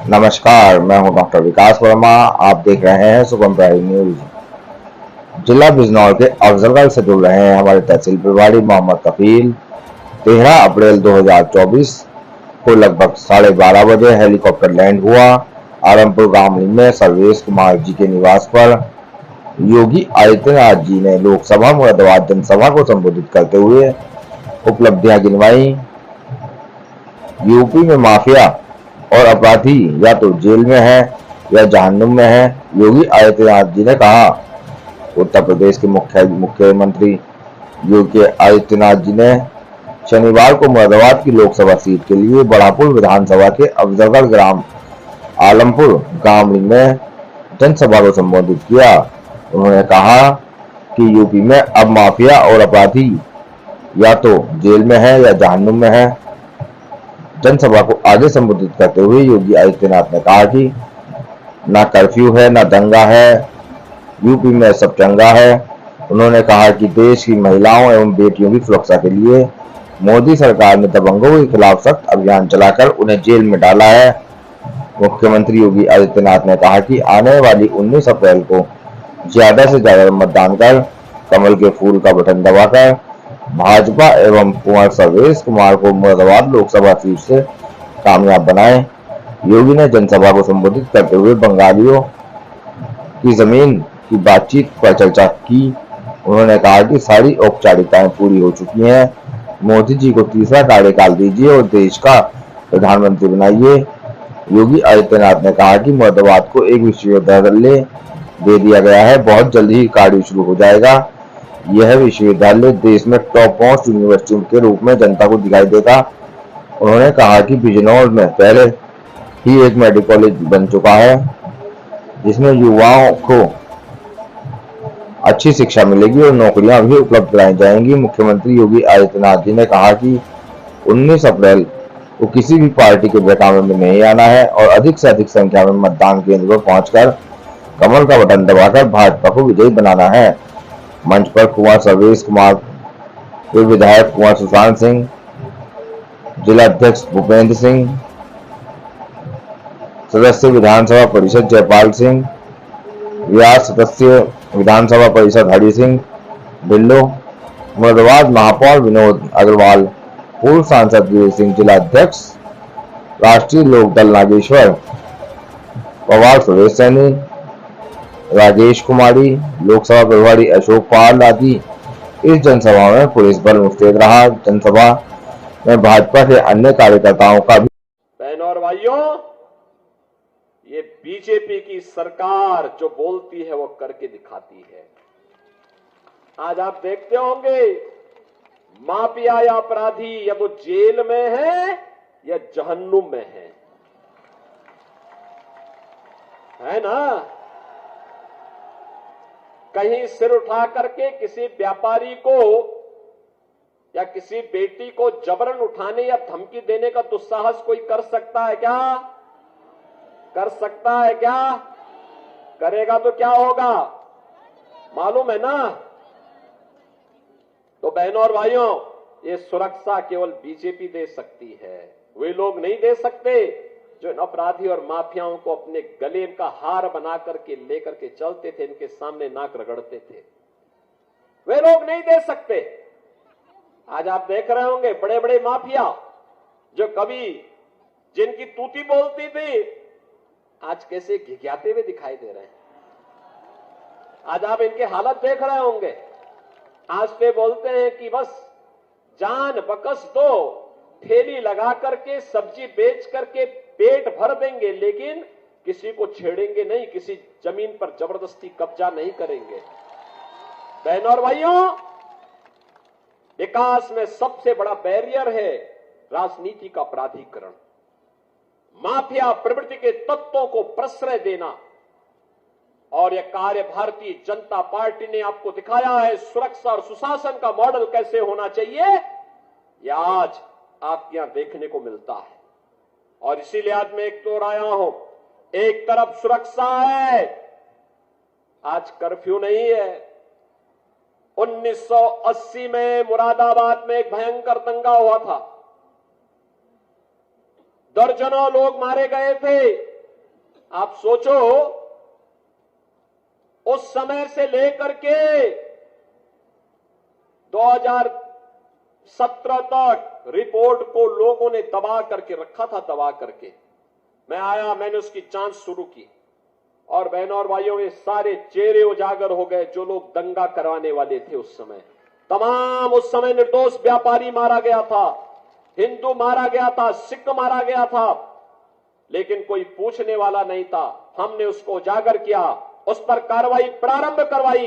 नमस्कार, मैं हूं डॉक्टर विकास वर्मा। आप देख रहे हैं सुगम प्राइम न्यूज। जिला बिजनौर के अफजलगढ़ से जुड़ रहे हैं हमारे तहसील प्रभारी मोहम्मद कफील। 13 अप्रैल 2024 को लगभग 12:30 बजे हेलीकॉप्टर लैंड हुआ आलमपुर गामली में सर्वेश कुमार जी के निवास पर। योगी आदित्यनाथ जी ने लोकसभा मुरादाबाद जनसभा को संबोधित करते हुए उपलब्धियां गिनवाई। यूपी में माफिया और अपराधी या तो जेल में है या जहन्नुम में है, योगी आदित्यनाथ जी ने कहा। उत्तर प्रदेश के मुख्यमंत्री योगी आदित्यनाथ जी ने शनिवार को मुरादाबाद की लोकसभा सीट के लिए बढ़ापुर विधानसभा के अफजलगढ़ ग्राम आलमपुर गामली में जनसभा को संबोधित किया। उन्होंने कहा कि यूपी में अब माफिया और अपराधी या तो जेल में है या जहन्नुम में है। जनसभा को आगे संबोधित करते हुए योगी आदित्यनाथ ने कहा कि ना कर्फ्यू है ना दंगा है, यूपी में सब चंगा है। उन्होंने कहा कि देश की महिलाओं एवं बेटियों की सुरक्षा के लिए मोदी सरकार ने दबंगों के खिलाफ सख्त अभियान चलाकर उन्हें जेल में डाला है। मुख्यमंत्री योगी आदित्यनाथ ने कहा कि आने वाली 19 अप्रैल को ज्यादा से ज्यादा मतदान कर कमल के फूल का बटन दबाकर भाजपा एवं कुंवर सर्वेश कुमार को मुरादाबाद लोकसभा सीट से कामयाब बनाएं। योगी ने जनसभा को संबोधित करते हुए बंगालियों की जमीन की बातचीत पर चर्चा की। उन्होंने कहा कि सारी औपचारिकताएं पूरी हो चुकी हैं, मोदी जी को तीसरा कार्यकाल दीजिए और देश का प्रधानमंत्री बनाइए। योगी आदित्यनाथ ने कहा कि मुरादाबाद को एक विश्वविद्यालय दे दिया गया है, बहुत जल्द ही कार्य शुरू हो जाएगा। यह विश्वविद्यालय देश में टॉप मोस्ट यूनिवर्सिटी के रूप में जनता को दिखाई देगा। उन्होंने कहा कि बिजनौर में पहले ही एक मेडिकल कॉलेज बन चुका है जिसमें युवाओं को अच्छी शिक्षा मिलेगी और नौकरियां भी उपलब्ध कराई जाएंगी। मुख्यमंत्री योगी आदित्यनाथ जी ने कहा कि 19 अप्रैल को किसी भी पार्टी के बहकावे में नहीं आना है और अधिक से अधिक संख्या में मतदान केंद्र पर पहुंचकर कमल का बटन दबाकर भाजपा को विजयी बनाना है। मंच पर कुंवर सर्वेश कुमार, पूर्व विधायक कुंवर सुशांत सिंह, जिला अध्यक्ष भूपेंद्र सिंह, सदस्य विधानसभा परिषद जयपाल सिंह व्यास, सदस्य विधानसभा परिषद हरि सिंह ढिल्लो, मुरादाबाद महापौर विनोद अग्रवाल, पूर्व सांसद वीर सिंह, जिला अध्यक्ष राष्ट्रीय लोकदल नागेश्वर पवार, सुरेश सैनी, राजेश कुमारी, लोकसभा प्रभारी अशोक पाल आदि इस जनसभा में पुलिस बल मुस्तैद रहा। जनसभा में भाजपा के अन्य कार्यकर्ताओं का भी। बहनों और भाइयों, ये बीजेपी की सरकार जो बोलती है वो करके दिखाती है। आज आप देखते होंगे माफिया या अपराधी या तो जेल में है या जहन्नुम में है ना। कहीं सिर उठा करके किसी व्यापारी को या किसी बेटी को जबरन उठाने या धमकी देने का दुस्साहस कोई कर सकता है क्या? कर सकता है क्या? करेगा तो क्या होगा मालूम है ना। तो बहनों और भाइयों, ये सुरक्षा केवल बीजेपी दे सकती है, वे लोग नहीं दे सकते जो इन अपराधी और माफियाओं को अपने गले का हार बना करके लेकर के चलते थे, इनके सामने नाक रगड़ते थे, वे लोग नहीं दे सकते। आज आप देख रहे होंगे बड़े बड़े माफिया जो कभी जिनकी तूती बोलती थी आज कैसे घिघियाते हुए दिखाई दे रहे हैं। आज आप इनके हालत देख रहे होंगे। आज पे बोलते हैं कि बस जान बकस दो, ठेली लगा करके सब्जी बेच करके पेट भर देंगे, लेकिन किसी को छेड़ेंगे नहीं, किसी जमीन पर जबरदस्ती कब्जा नहीं करेंगे। बहनों और भाइयों, विकास में सबसे बड़ा बैरियर है राजनीति का अपराधीकरण, माफिया प्रवृत्ति के तत्वों को प्रश्रय देना। और यह कार्य भारतीय जनता पार्टी ने आपको दिखाया है। सुरक्षा और सुशासन का मॉडल कैसे होना चाहिए यह आज आपके यहां देखने को मिलता है। और इसीलिए आज मैं एक तो आया हूं, एक तरफ सुरक्षा है, आज कर्फ्यू नहीं है। 1980 में मुरादाबाद में एक भयंकर दंगा हुआ था, दर्जनों लोग मारे गए थे। आप सोचो, उस समय से लेकर के 2017 तक रिपोर्ट को लोगों ने दबा करके रखा था, दबा करके। मैं आया, मैंने उसकी जांच शुरू की और बहनों और भाइयों, ये सारे चेहरे उजागर हो गए जो लोग दंगा करवाने वाले थे उस समय। तमाम उस समय निर्दोष व्यापारी मारा गया था, हिंदू मारा गया था, सिख मारा गया था, लेकिन कोई पूछने वाला नहीं था। हमने उसको उजागर किया, उस पर कार्रवाई प्रारंभ करवाई।